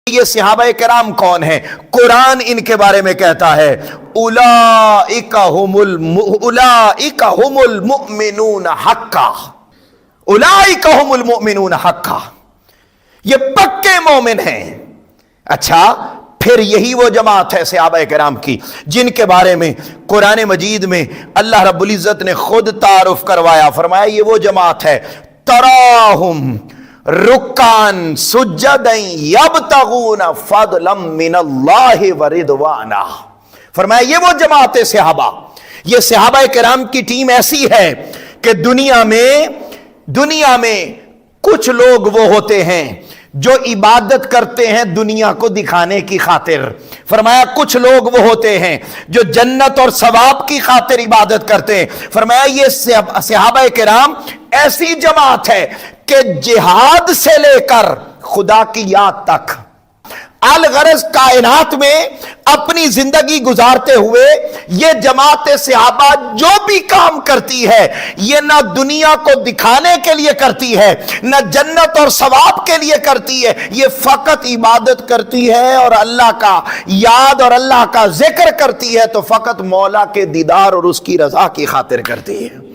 یہ صحابہ کرام کون ہیں؟ قرآن ان کے بارے میں کہتا ہے اولئک هم المؤمنون حقا، اولئک هم المؤمنون حقا، یہ پکے مومن ہیں۔ اچھا، پھر یہی وہ جماعت ہے صحابہ کرام کی جن کے بارے میں قرآن مجید میں اللہ رب العزت نے خود تعارف کروایا، فرمایا یہ وہ جماعت ہے تراہم رکان سجدا یبتغون فضلا من اللہ ورضوانا، فرمایا یہ وہ جماعت صحابہ، یہ صحابہ کرام کی ٹیم ایسی ہے کہ دنیا میں کچھ لوگ وہ ہوتے ہیں جو عبادت کرتے ہیں دنیا کو دکھانے کی خاطر، فرمایا کچھ لوگ وہ ہوتے ہیں جو جنت اور ثواب کی خاطر عبادت کرتے ہیں، فرمایا یہ صحابہ کرام ایسی جماعت ہے کہ جہاد سے لے کر خدا کی یاد تک الغرض کائنات میں اپنی زندگی گزارتے ہوئے یہ جماعت صحابہ جو بھی کام کرتی ہے یہ نہ دنیا کو دکھانے کے لیے کرتی ہے نہ جنت اور ثواب کے لیے کرتی ہے، یہ فقط عبادت کرتی ہے اور اللہ کا یاد اور اللہ کا ذکر کرتی ہے تو فقط مولا کے دیدار اور اس کی رضا کی خاطر کرتی ہے۔